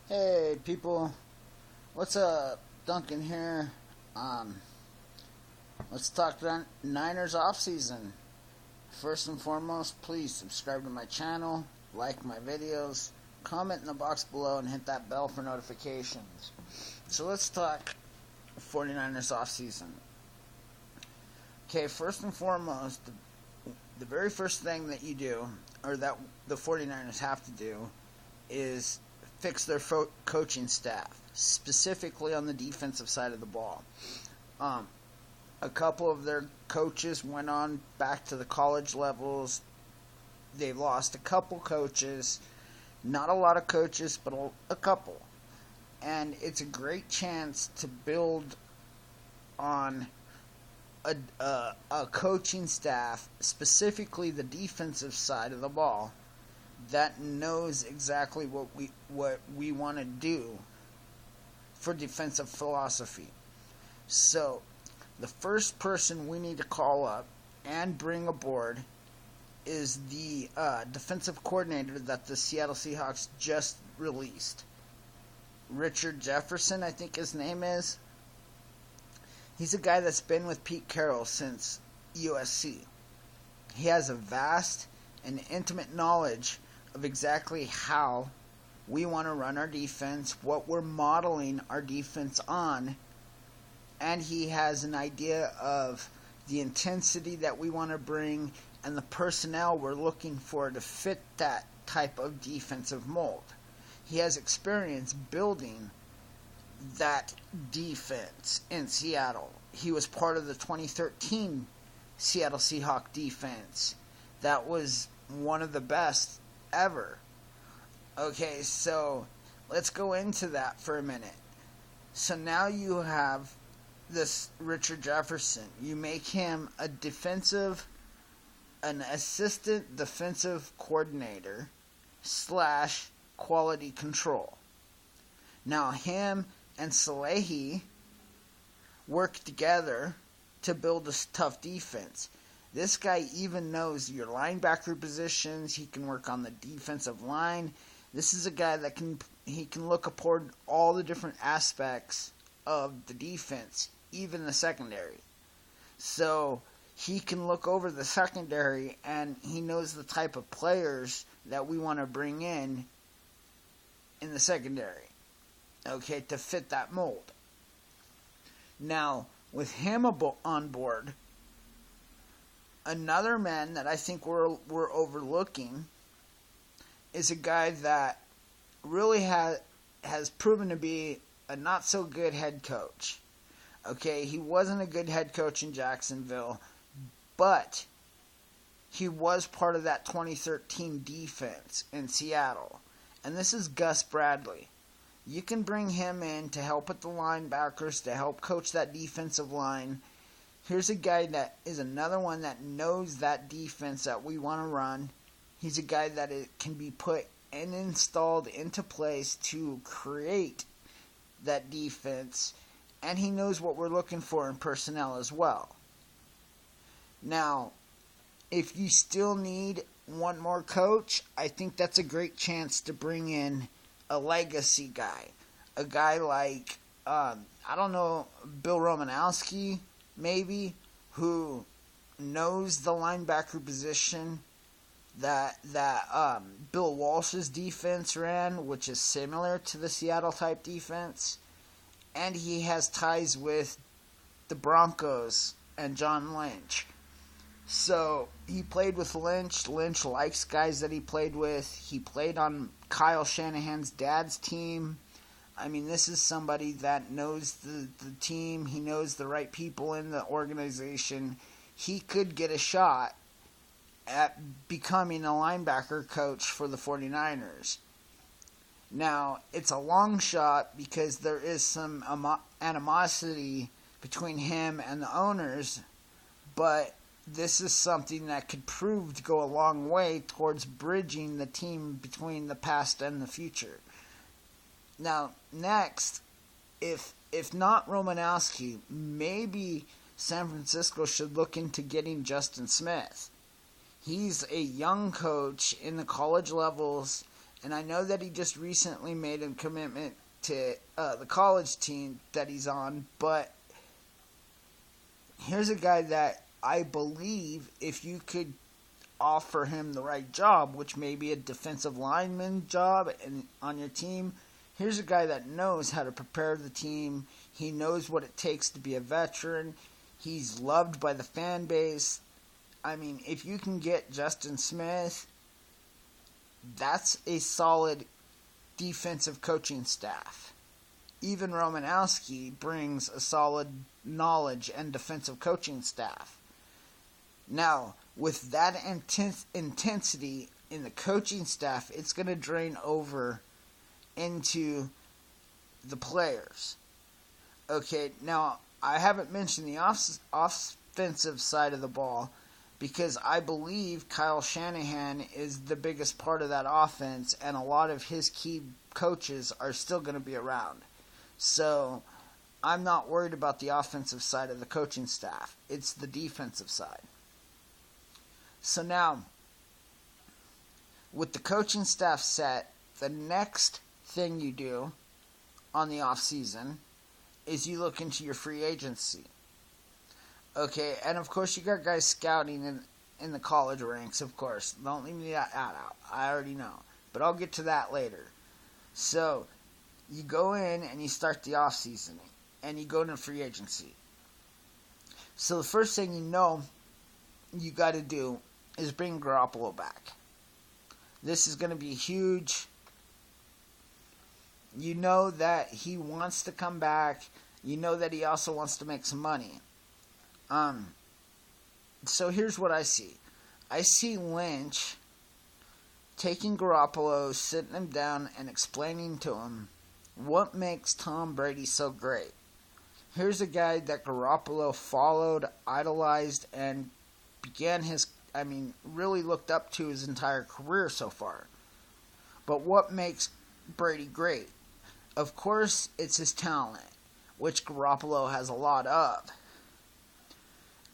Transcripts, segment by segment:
Hey people, what's up? Duncan here. Um, let's talk Niners offseason. First and foremost, please subscribe to my channel, like my videos, comment in the box below, and hit that bell for notifications. So let's talk 49ers offseason. Okay, first and foremost, the very first thing that you do, or that the 49ers have to do, is fix their coaching staff, specifically on the defensive side of the ball. A couple of their coaches went on back to the college levels. They've lost a couple coaches, not a lot of coaches, but a couple. And it's a great chance to build on a coaching staff, specifically the defensive side of the ball, that knows exactly what we want to do for defensive philosophy. So, the first person we need to call up and bring aboard is the defensive coordinator that the Seattle Seahawks just released. Richard Jefferson, I think his name is. He's a guy that's been with Pete Carroll since USC. He has a vast and intimate knowledge of exactly how we want to run our defense, what we're modeling our defense on, and he has an idea of the intensity that we want to bring and the personnel we're looking for to fit that type of defensive mold. He has experience building that defense in Seattle. He was part of the 2013 Seattle Seahawks defense. That was one of the best ever. Okay, so let's go into that for a minute. So now you have this Richard Jefferson. You make him an assistant defensive coordinator / quality control. Now him and Salehi work together to build a tough defense. This guy even knows your linebacker positions. He can work on the defensive line. This is a guy that can look upon all the different aspects of the defense, even the secondary. So he can look over the secondary, and he knows the type of players that we want to bring in the secondary, okay, to fit that mold. Now, with him on board, another man that I think we're overlooking is a guy that really has proven to be a not so good head coach. Okay, he wasn't a good head coach in Jacksonville, but he was part of that 2013 defense in Seattle. And this is Gus Bradley. You can bring him in to help with the linebackers, to help coach that defensive line. Here's a guy that is another one that knows that defense that we want to run. He's a guy that it can be put and installed into place to create that defense, and he knows what we're looking for in personnel as well. Now, if you still need one more coach, I think that's a great chance to bring in a legacy guy. A guy like, I don't know, Bill Romanowski, maybe, who knows the linebacker position that Bill Walsh's defense ran, which is similar to the Seattle type defense, and he has ties with the Broncos and John Lynch. So he played with Lynch. Lynch likes guys that he played with. He played on Kyle Shanahan's dad's team. I mean, this is somebody that knows the team. He knows the right people in the organization. He could get a shot at becoming a linebacker coach for the 49ers. Now, it's a long shot because there is some animosity between him and the owners, but this is something that could prove to go a long way towards bridging the team between the past and the future. Now, next, if not Romanowski, maybe San Francisco should look into getting Justin Smith. He's a young coach in the college levels, And I know that he just recently made a commitment to the college team that he's on, but here's a guy that I believe if you could offer him the right job, which may be a defensive lineman job on your team, here's a guy that knows how to prepare the team. He knows what it takes to be a veteran. He's loved by the fan base. I mean, if you can get Justin Smith, that's a solid defensive coaching staff. Even Romanowski brings a solid knowledge and defensive coaching staff. Now, with that intensity in the coaching staff, it's going to drain over into the players. Okay, now, I haven't mentioned the offensive side of the ball because I believe Kyle Shanahan is the biggest part of that offense, and a lot of his key coaches are still going to be around. So, I'm not worried about the offensive side of the coaching staff. It's the defensive side. So now, with the coaching staff set, the next thing you do on the off season is you look into your free agency. Okay, and of course you got guys scouting in the college ranks, of course. Don't leave me that out. I already know. But I'll get to that later. So, you go in and you start the off season, and you go into free agency. So the first thing you got to do is bring Garoppolo back. This is going to be huge. You know that he wants to come back. You know that he also wants to make some money. So here's what I see. I see Lynch taking Garoppolo, sitting him down, and explaining to him what makes Tom Brady so great. Here's a guy that Garoppolo followed, idolized, and really looked up to his entire career so far. But what makes Brady great? Of course, it's his talent, which Garoppolo has a lot of.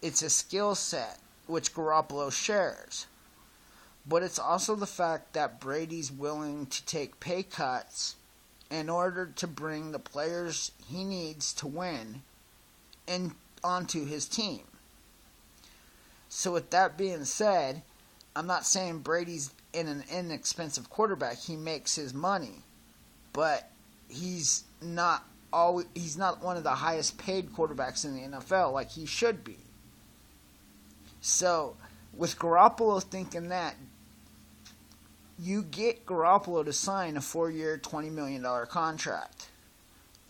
It's a skill set, which Garoppolo shares. But it's also the fact that Brady's willing to take pay cuts in order to bring the players he needs to win onto his team. So with that being said, I'm not saying Brady's an inexpensive quarterback. He makes his money, but he's not one of the highest paid quarterbacks in the NFL like he should be. So with Garoppolo thinking that, you get Garoppolo to sign a 4-year, $20 million contract.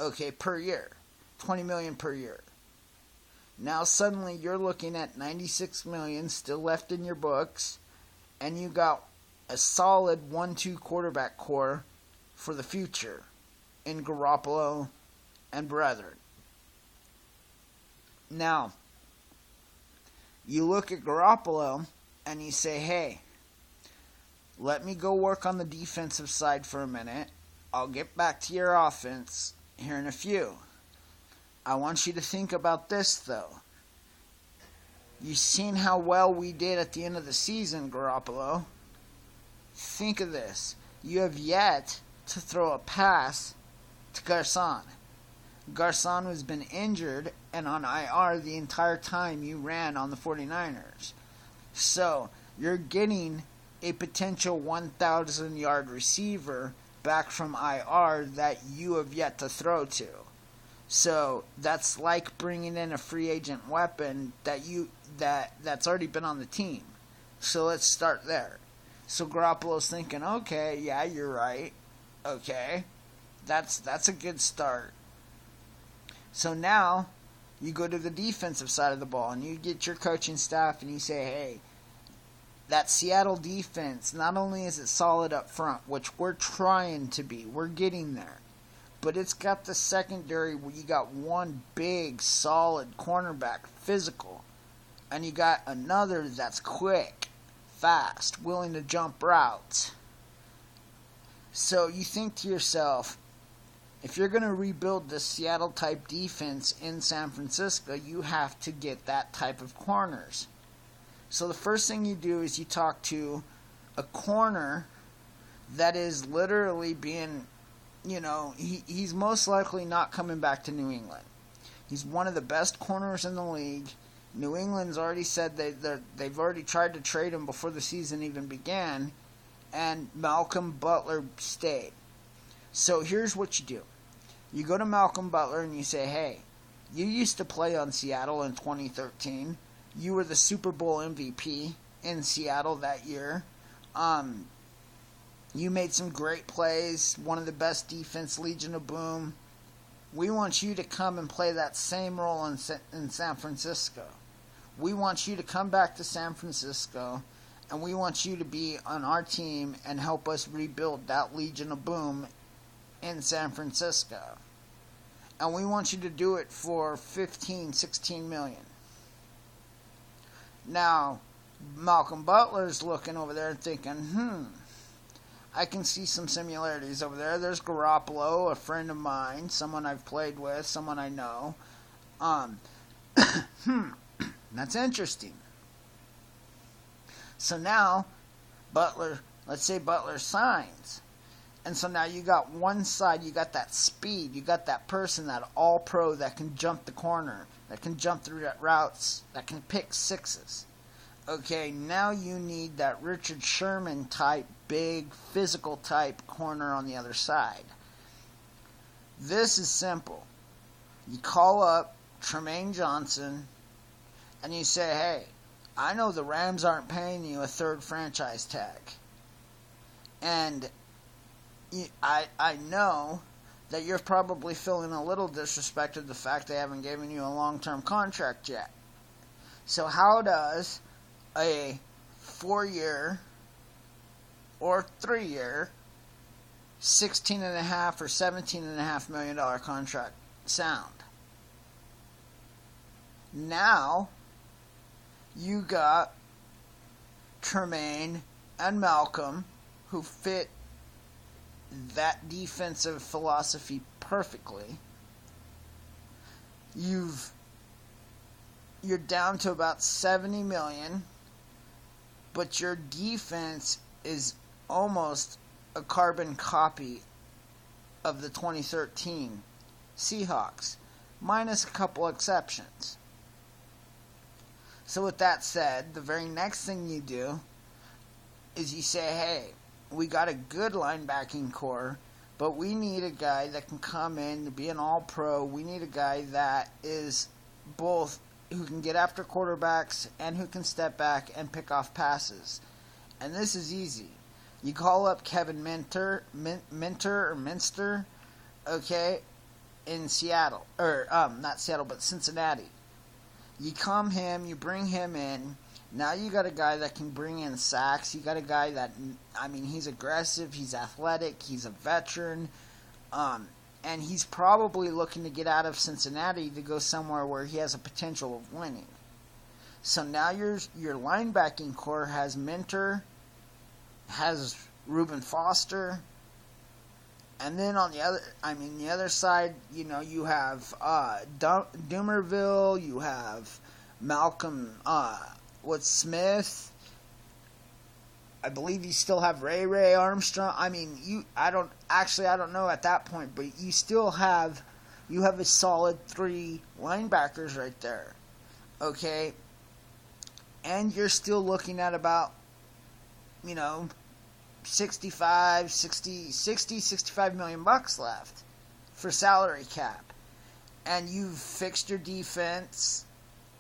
Okay, per year. $20 million per year. Now suddenly you're looking at $96 million still left in your books, and you got a solid 1-2 quarterback core for the future in Garoppolo and brethren. Now, you look at Garoppolo and you say, hey, let me go work on the defensive side for a minute. I'll get back to your offense here in a few. I want you to think about this, though. You've seen how well we did at the end of the season, Garoppolo. Think of this. You have yet to throw a pass to Garcon. Garcon has been injured and on IR the entire time you ran on the 49ers. So, you're getting a potential 1,000-yard receiver back from IR that you have yet to throw to. So that's like bringing in a free agent weapon that's already been on the team. So let's start there. So Garoppolo's thinking, okay, yeah, you're right. Okay, that's a good start. So now you go to the defensive side of the ball and you get your coaching staff and you say, hey, that Seattle defense, not only is it solid up front, which we're trying to be, we're getting there, but it's got the secondary where you got one big, solid cornerback, physical, and you got another that's quick, fast, willing to jump routes. So you think to yourself, if you're going to rebuild the Seattle-type defense in San Francisco, you have to get that type of corners. So the first thing you do is you talk to a corner that is literally being, he's most likely not coming back to New England. He's one of the best corners in the league. New England's already said they've already tried to trade him before the season even began, and Malcolm Butler stayed. So here's what you do. You go to Malcolm Butler and you say, hey, you used to play on Seattle in 2013. You were the Super Bowl MVP in Seattle that year. You made some great plays, one of the best defense, Legion of Boom. We want you to come and play that same role in San Francisco. We want you to come back to San Francisco, and we want you to be on our team and help us rebuild that Legion of Boom in San Francisco. And we want you to do it for $15-16 million. Now, Malcolm Butler's looking over there and thinking, I can see some similarities over there. There's Garoppolo, a friend of mine, someone I've played with, someone I know. That's interesting. So now, let's say Butler signs. And so now you got one side, you got that speed, you got that person, that all-pro that can jump the corner, that can jump through routes, that can pick sixes. Okay, now you need that Richard Sherman type, big, physical type corner on the other side. This is simple. You call up Tremaine Johnson and you say, hey, I know the Rams aren't paying you a third franchise tag. And I know that you're probably feeling a little disrespected the fact they haven't given you a long-term contract yet. So how does a 4-year or 3-year $16.5 or $17.5 million contract sound? Now you got Tremaine and Malcolm who fit that defensive philosophy perfectly. You're down to about $70 million, but your defense is almost a carbon copy of the 2013 Seahawks, minus a couple exceptions. So with that said, the very next thing you do is you say, hey, we got a good linebacking core, but we need a guy that can come in to be an all-pro. We need a guy that is both who can get after quarterbacks and who can step back and pick off passes. And this is easy. You call up Kevin Minter, okay, in Seattle. Or, not Seattle, but Cincinnati. You you bring him in. Now you got a guy that can bring in sacks. You got a guy that, he's aggressive, he's athletic, he's a veteran, and he's probably looking to get out of Cincinnati to go somewhere where he has a potential of winning. So now your linebacking core has Minter, has Reuben Foster, and then on the other side, you have Dumerville, you have Malcolm Smith. I believe you still have Ray Armstrong. I don't know at that point, but you still have a solid 3 linebackers right there. Okay? And you're still looking at about 65 million bucks left for salary cap. And you've fixed your defense.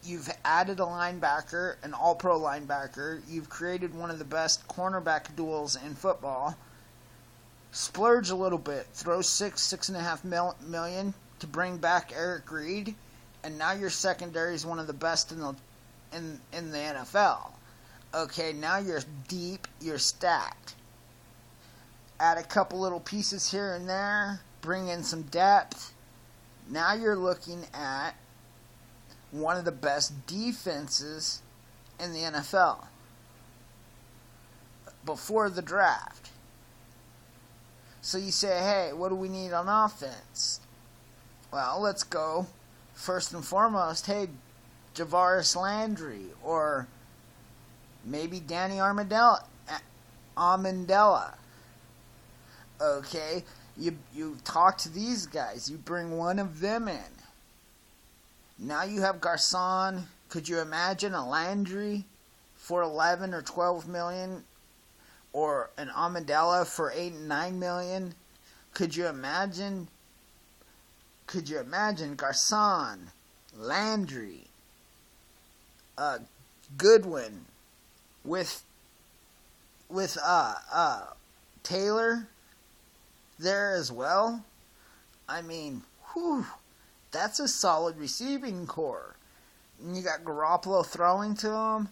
You've added a linebacker, an all-pro linebacker. You've created one of the best cornerback duels in football. Splurge a little bit. Throw $6.5 million to bring back Eric Reed. And now your secondary is one of the best in the NFL. Okay, now you're deep. You're stacked. Add a couple little pieces here and there. Bring in some depth. Now you're looking at one of the best defenses in the NFL before the draft. So you say, hey, what do we need on offense? Well, let's go. First and foremost, hey, Javaris Landry, or maybe Danny Amendola. Okay, you talk to these guys. You bring one of them in. Now you have Garcon. Could you imagine a Landry for 11 or 12 million, or an Amidala for 8 and 9 million? Could you imagine? Could you imagine Garcon, Landry, Goodwin with Taylor there as well? I mean, whew, that's a solid receiving core. And you got Garoppolo throwing to him.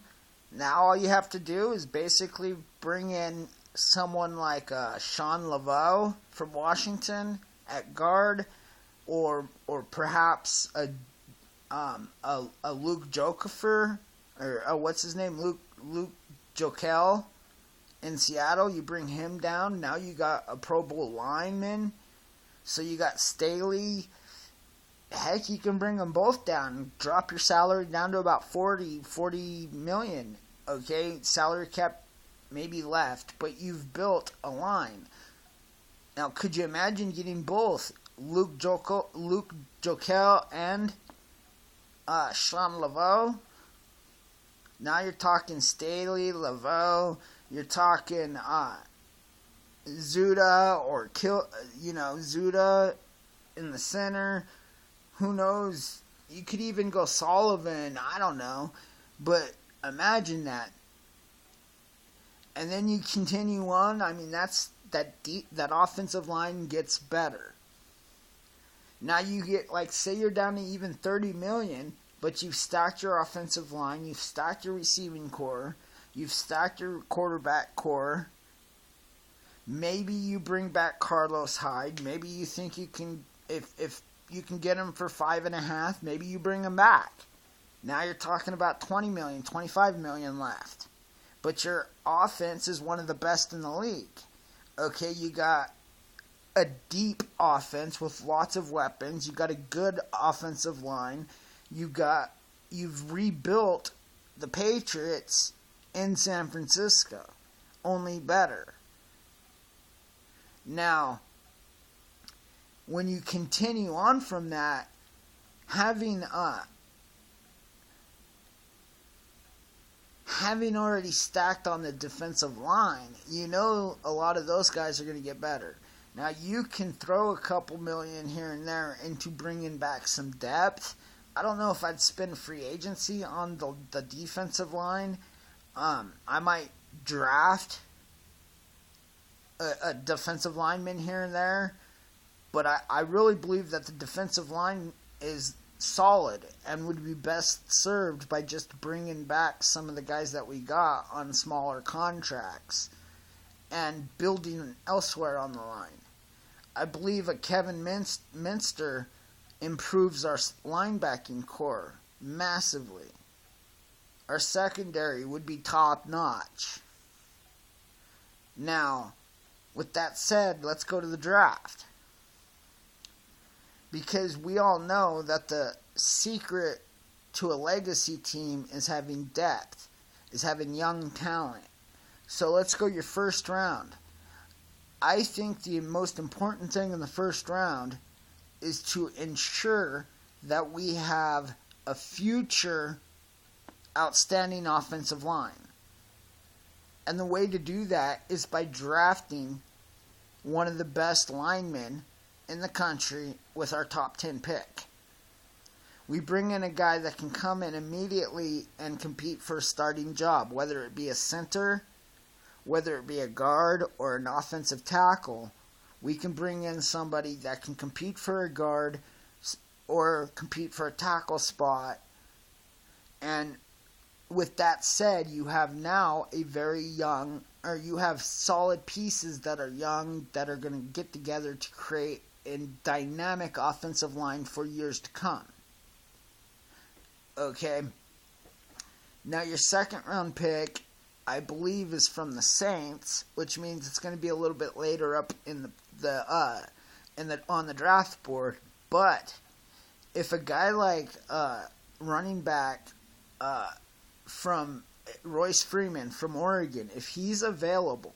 Now all you have to do is basically bring in someone like Sean Laveau from Washington at guard, or perhaps a Luke Jokifer, or what's his name, Luke Jokel in Seattle. You bring him down. Now you got a Pro Bowl lineman. So you got Staley. Heck, you can bring them both down. Drop your salary down to about 40 million. Okay, salary cap maybe left, but you've built a line. Now, could you imagine getting both Luke Jokel and Sean Laveau? Now you're talking Staley, Laveau. You're talking Zuda or Zuda in the center. Who knows? You could even go Sullivan. I don't know, but imagine that. And then you continue on. I mean, that offensive line gets better. Now you get, like, say you're down to even 30 million, but you've stacked your offensive line, you've stacked your receiving core, you've stacked your quarterback core. Maybe you bring back Carlos Hyde. Maybe you think you can, if you can get him for 5.5, maybe you bring him back. Now you're talking about 20 million, 25 million left. But your offense is one of the best in the league. Okay, you got a deep offense with lots of weapons. You got a good offensive line. You've rebuilt the Patriots in San Francisco, only better. Now, when you continue on from that, having already stacked on the defensive line, you know a lot of those guys are going to get better. Now, you can throw a couple million here and there into bringing back some depth. I don't know if I'd spend free agency on the defensive line. I might draft a defensive lineman here and there. But I really believe that the defensive line is solid and would be best served by just bringing back some of the guys that we got on smaller contracts and building elsewhere on the line. I believe a Kevin Minster improves our linebacking core massively. Our secondary would be top notch. Now, with that said, let's go to the draft. Because we all know that the secret to a legacy team is having depth, is having young talent. So let's go your first round. I think the most important thing in the first round is to ensure that we have a future outstanding offensive line. And the way to do that is by drafting one of the best linemen in the country with our top 10 pick. We bring in a guy that can come in immediately and compete for a starting job, whether it be a center, whether it be a guard, or an offensive tackle. We can bring in somebody that can compete for a guard or compete for a tackle spot. And with that said, you have now a very young, or you have solid pieces that are young that are going to get together to create a dynamic offensive line for years to come. Okay. Now your second round pick, I believe, is from the Saints, which means it's going to be a little bit later up in on the draft board. But if a guy like running back from Royce Freeman from Oregon, if he's available,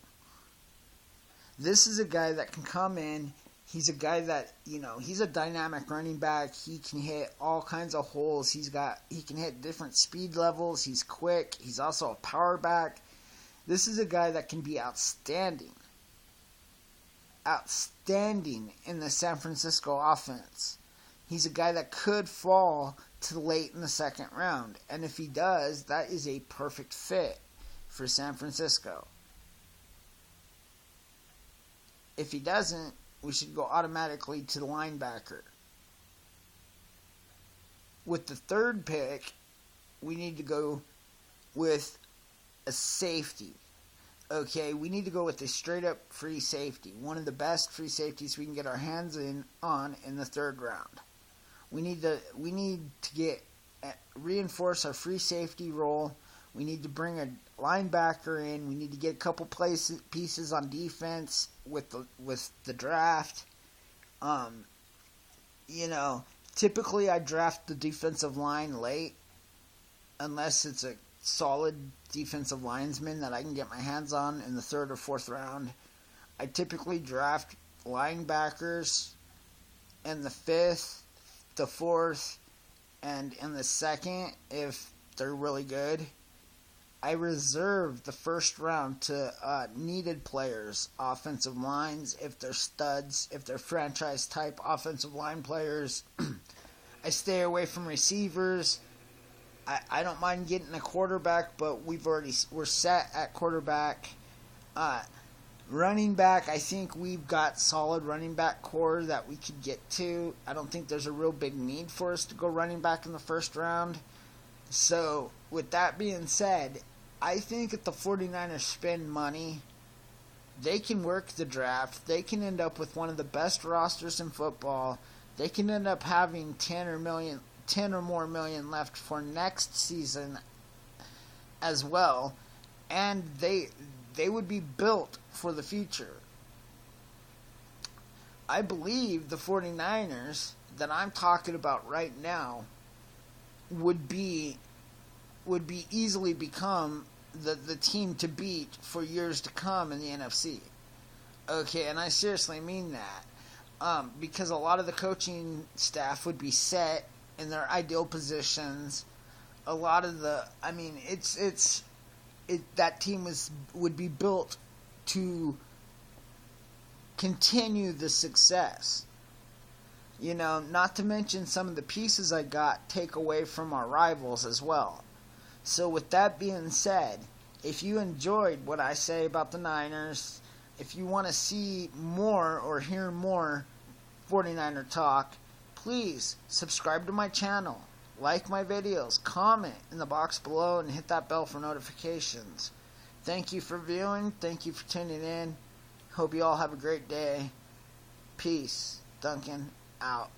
This is a guy that can come in. He's a guy that, he's a dynamic running back. He can hit all kinds of holes. He can hit different speed levels. He's quick. He's also a power back. This is a guy that can be outstanding in the San Francisco offense. He's a guy that could fall to late in the second round. And if he does, that is a perfect fit for San Francisco. If he doesn't, we should go automatically to the linebacker. With the third pick, we need to go with a safety. Okay, we need to go with a straight-up free safety. One of the best free safeties we can get our hands on in the third round. We need to reinforce our free safety role. We need to bring a linebacker in. We need to get a couple pieces on defense with the draft. Typically I draft the defensive line late, unless it's a solid defensive lineman that I can get my hands on in the third or fourth round. I typically draft linebackers in the fifth, the fourth, and in the second if they're really good. I reserve the first round to needed players, offensive lines, if they're studs, if they're franchise-type offensive line players. I stay away from receivers. I don't mind getting a quarterback, but we're set at quarterback. Running back, I think we've got solid running back core that we could get to. I don't think there's a real big need for us to go running back in the first round. So, with that being said, I think if the 49ers spend money, they can work the draft. They can end up with one of the best rosters in football. They can end up having 10 or more million left for next season as well. And they would be built for the future. I believe the 49ers that I'm talking about right now would easily become the team to beat for years to come in the NFC. Okay, and I seriously mean that. Because a lot of the coaching staff would be set in their ideal positions. A lot of that team would be built to continue the success. Not to mention some of the pieces I got take away from our rivals as well. So with that being said, if you enjoyed what I say about the Niners, if you want to see more or hear more 49er talk, please subscribe to my channel, like my videos, comment in the box below, and hit that bell for notifications. Thank you for viewing. Thank you for tuning in. Hope you all have a great day. Peace. Duncan out.